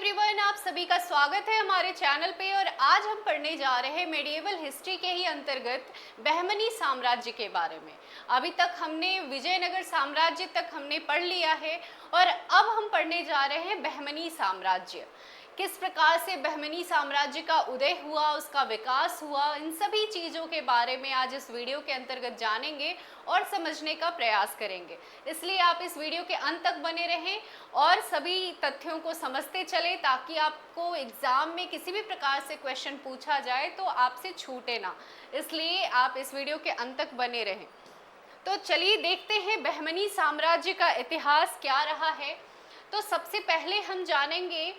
Everyone, आप सभी का स्वागत है हमारे चैनल पे। और आज हम पढ़ने जा रहे हैं मेडिएवल हिस्ट्री के ही अंतर्गत बहमनी साम्राज्य के बारे में। अभी तक हमने विजयनगर साम्राज्य तक हमने पढ़ लिया है और अब हम पढ़ने जा रहे हैं बहमनी साम्राज्य। किस प्रकार से बहमनी साम्राज्य का उदय हुआ, उसका विकास हुआ, इन सभी चीज़ों के बारे में आज इस वीडियो के अंतर्गत जानेंगे और समझने का प्रयास करेंगे। इसलिए आप इस वीडियो के अंत तक बने रहें और सभी तथ्यों को समझते चलें ताकि आपको एग्जाम में किसी भी प्रकार से क्वेश्चन पूछा जाए तो आपसे छूटे ना। इसलिए आप इस वीडियो के अंत तक बने रहें। तो चलिए देखते हैं बहमनी साम्राज्य का इतिहास क्या रहा है। तो सबसे पहले हम जानेंगे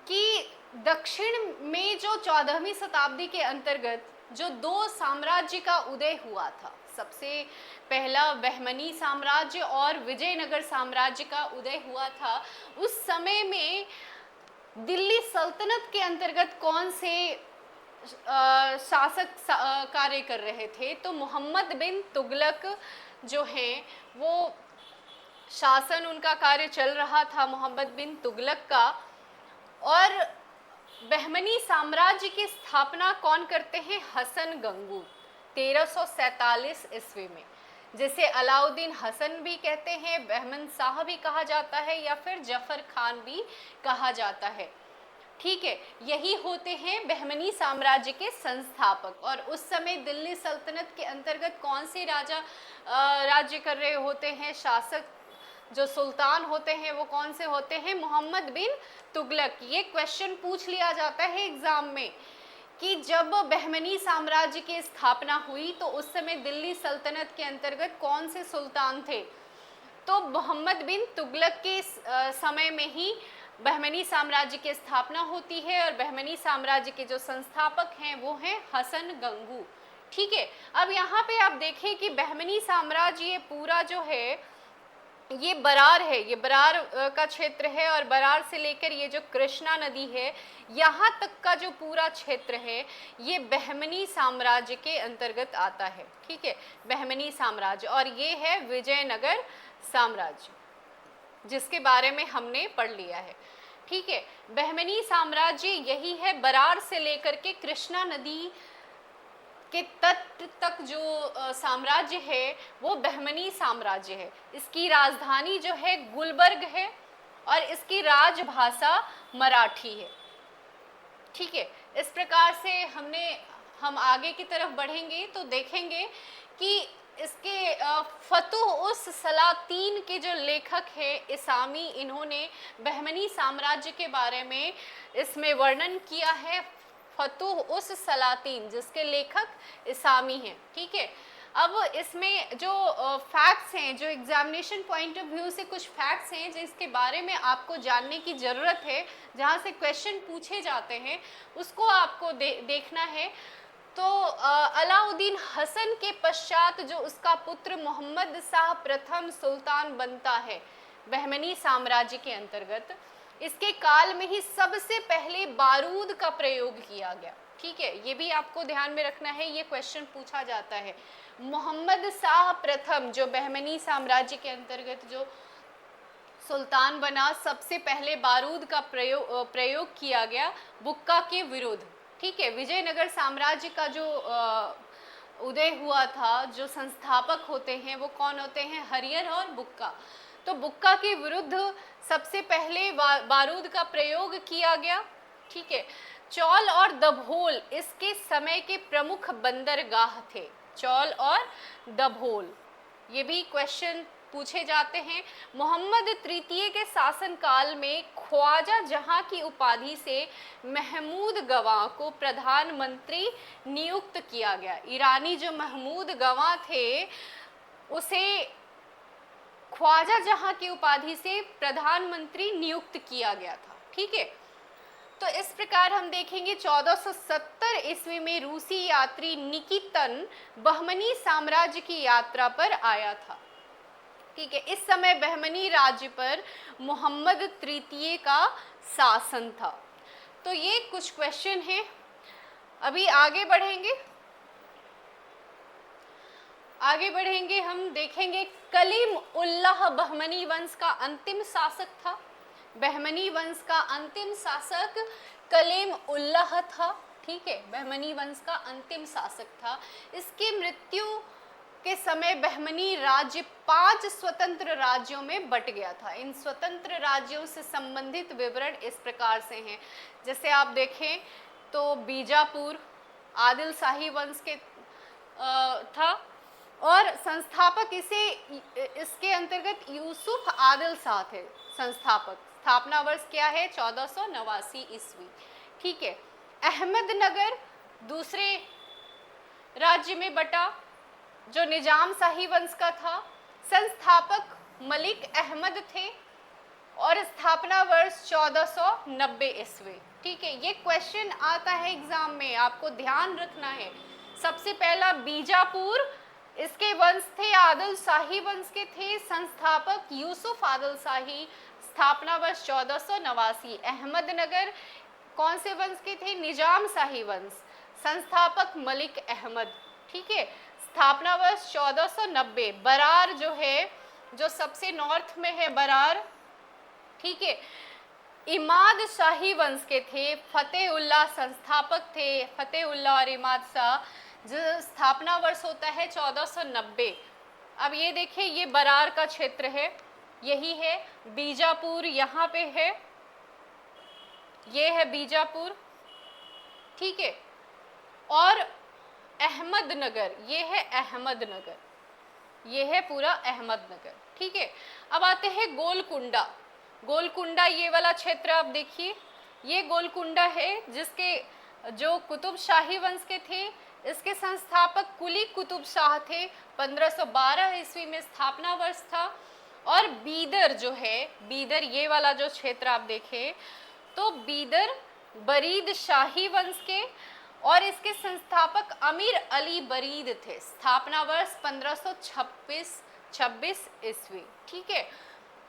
कि दक्षिण में जो 14वीं शताब्दी के अंतर्गत जो दो साम्राज्य का उदय हुआ था, सबसे पहला बहमनी साम्राज्य और विजयनगर साम्राज्य का उदय हुआ था। उस समय में दिल्ली सल्तनत के अंतर्गत कौन से शासक कार्य कर रहे थे? तो मोहम्मद बिन तुगलक जो हैं वो शासन, उनका कार्य चल रहा था मोहम्मद बिन तुगलक का। और बहमनी साम्राज्य की स्थापना कौन करते हैं? हसन गंगू 1347 ईस्वी में, जिसे अलाउद्दीन हसन भी कहते हैं, बहमन शाह भी कहा जाता है या फिर जफर खान भी कहा जाता है। ठीक है, यही होते हैं बहमनी साम्राज्य के संस्थापक। और उस समय दिल्ली सल्तनत के अंतर्गत कौन से राजा राज्य कर रहे होते हैं? शासक जो सुल्तान होते हैं वो कौन से होते हैं? मोहम्मद बिन तुगलक। ये क्वेश्चन पूछ लिया जाता है एग्जाम में कि जब बहमनी साम्राज्य की स्थापना हुई तो उस समय दिल्ली सल्तनत के अंतर्गत कौन से सुल्तान थे? तो मोहम्मद बिन तुगलक के समय में ही बहमनी साम्राज्य की स्थापना होती है और बहमनी साम्राज्य के जो संस्थापक हैं वो हैं हसन गंगू। ठीक है, अब यहाँ पे आप देखें कि बहमनी साम्राज्य ये पूरा जो है ये बरार है, ये बरार का क्षेत्र है और बरार से लेकर ये जो कृष्णा नदी है यहाँ तक का जो पूरा क्षेत्र है ये बहमनी साम्राज्य के अंतर्गत आता है। ठीक है, बहमनी साम्राज्य। और ये है विजयनगर साम्राज्य जिसके बारे में हमने पढ़ लिया है। ठीक है, बहमनी साम्राज्य यही है, बरार से लेकर के कृष्णा नदी के तट तक जो साम्राज्य है वो बहमनी साम्राज्य है। इसकी राजधानी जो है गुलबर्ग है और इसकी राजभाषा मराठी है। ठीक है, इस प्रकार से हम आगे की तरफ बढ़ेंगे तो देखेंगे कि इसके फतुह उस सलातीन के जो लेखक हैं इसामी, इन्होंने बहमनी साम्राज्य के बारे में इसमें वर्णन किया है। फतुह उस सलातीन जिसके लेखक इसामी हैं। ठीक है, अब इसमें जो फैक्ट्स हैं, जो एग्जामिनेशन पॉइंट ऑफ व्यू से कुछ फैक्ट्स हैं जिसके बारे में आपको जानने की ज़रूरत है, जहाँ से क्वेश्चन पूछे जाते हैं उसको आपको देखना है। तो अलाउद्दीन हसन के पश्चात जो उसका पुत्र मोहम्मद शाह प्रथम सुल्तान बनता है बहमनी साम्राज्य के अंतर्गत, इसके काल में ही सबसे पहले बारूद का प्रयोग किया गया। ठीक है, ये भी आपको ध्यान में रखना है, ये क्वेश्चन पूछा जाता है। मोहम्मद शाह प्रथम जो बहमनी साम्राज्य के अंतर्गत जो सुल्तान बना, सबसे पहले बारूद का प्रयोग किया गया बुक्का के विरुद्ध। ठीक है, विजयनगर साम्राज्य का जो उदय हुआ था, जो संस्थापक होते हैं वो कौन होते हैं? हरियर और बुक्का। तो बुक्का के विरुद्ध सबसे पहले बारूद का प्रयोग किया गया। ठीक है, चौल और दभोल इसके समय के प्रमुख बंदरगाह थे। चौल और दभोल, ये भी क्वेश्चन पूछे जाते हैं। मोहम्मद तृतीय के शासनकाल में ख्वाजा जहां की उपाधि से महमूद गवाह को प्रधानमंत्री नियुक्त किया गया। ईरानी जो महमूद गवाह थे उसे ख्वाजा जहां की उपाधि से प्रधानमंत्री नियुक्त किया गया था। ठीक है, तो इस प्रकार हम देखेंगे 1470 ईस्वी में रूसी यात्री निकितन बहमनी साम्राज्य की यात्रा पर आया था। ठीक है, इस समय बहमनी राज्य पर मोहम्मद तृतीय का शासन था। तो ये कुछ क्वेश्चन हैं, अभी आगे बढ़ेंगे हम देखेंगे कलीम उल्लाह बहमनी वंश का अंतिम शासक था। बहमनी वंश का अंतिम शासक कलीम उल्लाह था। ठीक है, बहमनी वंश का अंतिम शासक था। इसकी मृत्यु के समय बहमनी राज्य 5 स्वतंत्र राज्यों में बट गया था। इन स्वतंत्र राज्यों से संबंधित विवरण इस प्रकार से हैं, जैसे आप देखें तो बीजापुर आदिल शाही वंश के था और संस्थापक इसके अंतर्गत यूसुफ आदिल शाह थे संस्थापक। स्थापना वर्ष क्या है? 1489 ईस्वी। ठीक है, अहमदनगर दूसरे राज्य में बटा जो निजाम शाही वंश का था। संस्थापक मलिक अहमद थे और स्थापना वर्ष 1490 ईस्वी। ठीक है, ये क्वेश्चन आता है एग्जाम में, आपको ध्यान रखना है। सबसे पहला बीजापुर, इसके वंश थे आदिल शाही वंश के थे, संस्थापक यूसुफ आदिल शाही, स्थापना वर्ष 1489। अहमदनगर कौन से वंश के थे? निजाम शाही वंश, संस्थापक मलिक अहमद। ठीक है, स्थापना वर्ष 1490। बरार जो है, जो सबसे नॉर्थ में है बरार, ठीक है, इमाद शाही वंश के थे। फतेहुल्लाह संस्थापक थे, फतेहुल्लाह और इमाद शाह, जो स्थापना वर्ष होता है 1490। अब ये देखिए, ये बरार का क्षेत्र है, यही है। बीजापुर यहाँ पे है, ये है बीजापुर। ठीक है, और अहमदनगर, ये है अहमदनगर, ये है पूरा अहमदनगर। ठीक है, अब आते हैं गोलकुंडा। गोलकुंडा ये वाला क्षेत्र आप देखिए, ये गोलकुंडा है जिसके जो कुतुब शाही वंश के थे, इसके संस्थापक कुली कुतुब शाह थे। 1512 ईस्वी में स्थापना वर्ष था। और बीदर जो है, बीदर ये वाला जो क्षेत्र आप देखें तो बीदर बरीद शाही वंश के और इसके संस्थापक अमीर अली बरीद थे। स्थापना वर्ष 1526 ईस्वी। ठीक है,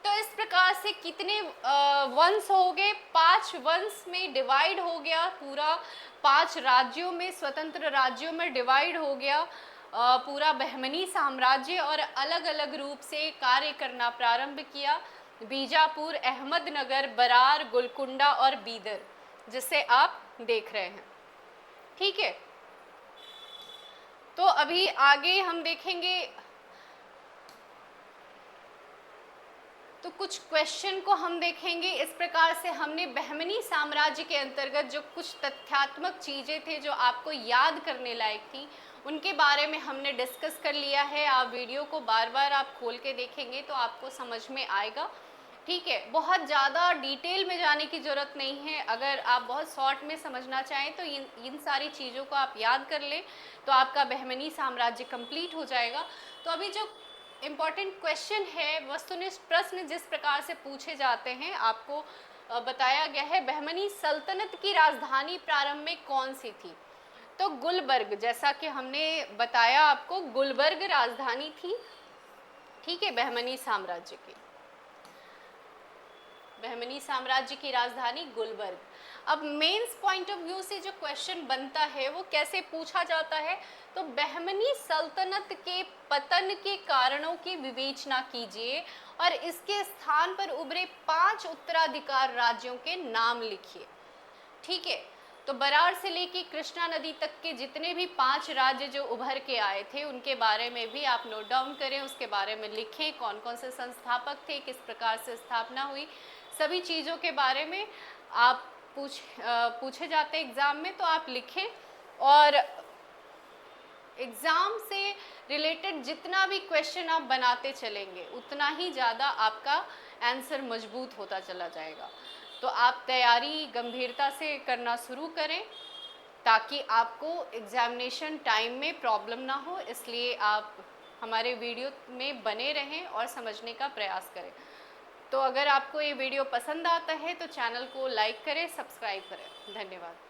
तो इस प्रकार से कितने वंश हो गए? 5 वंश में डिवाइड हो गया पूरा, 5 राज्यों में, स्वतंत्र राज्यों में डिवाइड हो गया पूरा बहमनी साम्राज्य, और अलग अलग रूप से कार्य करना प्रारंभ किया। बीजापुर, अहमदनगर, बरार, गोलकुंडा और बीदर, जिसे आप देख रहे हैं। ठीक है, तो अभी आगे हम देखेंगे, तो कुछ क्वेश्चन को हम देखेंगे। इस प्रकार से हमने बहमनी साम्राज्य के अंतर्गत जो कुछ तथ्यात्मक चीज़ें थे जो आपको याद करने लायक थी, उनके बारे में हमने डिस्कस कर लिया है। आप वीडियो को बार बार आप खोल के देखेंगे तो आपको समझ में आएगा। ठीक है, बहुत ज़्यादा डिटेल में जाने की ज़रूरत नहीं है। अगर आप बहुत शॉर्ट में समझना चाहें तो इन सारी चीज़ों को आप याद कर लें तो आपका बहमनी साम्राज्य कंप्लीट हो जाएगा। तो अभी जो इम्पॉर्टेंट क्वेश्चन है, वस्तुनिष्ठ प्रश्न जिस प्रकार से पूछे जाते हैं, आपको बताया गया है बहमनी सल्तनत की राजधानी प्रारंभ में कौन सी थी? तो गुलबर्ग, जैसा कि हमने बताया आपको, गुलबर्ग राजधानी थी। ठीक है, बहमनी साम्राज्य की, बहमनी साम्राज्य की राजधानी गुलबर्ग। अब मेंस पॉइंट ऑफ व्यू से जो क्वेश्चन बनता है वो कैसे पूछा जाता है? तो बहमनी सल्तनत के पतन के कारणों की विवेचना कीजिए और इसके स्थान पर उभरे 5 उत्तराधिकार राज्यों के नाम लिखिए। ठीक है, तो बरार से लेके कृष्णा नदी तक के जितने भी 5 राज्य जो उभर के आए थे उनके बारे में भी आप नोट डाउन करें, उसके बारे में लिखें, कौन कौन से संस्थापक थे, किस प्रकार से स्थापना हुई, सभी चीज़ों के बारे में आप पूछे जाते हैं एग्ज़ाम में, तो आप लिखें। और एग्ज़ाम से रिलेटेड जितना भी क्वेश्चन आप बनाते चलेंगे उतना ही ज़्यादा आपका आंसर मजबूत होता चला जाएगा। तो आप तैयारी गंभीरता से करना शुरू करें ताकि आपको एग्जामिनेशन टाइम में प्रॉब्लम ना हो, इसलिए आप हमारे वीडियो में बने रहें और समझने का प्रयास करें। तो अगर आपको ये वीडियो पसंद आता है तो चैनल को लाइक करें, सब्सक्राइब करें। धन्यवाद।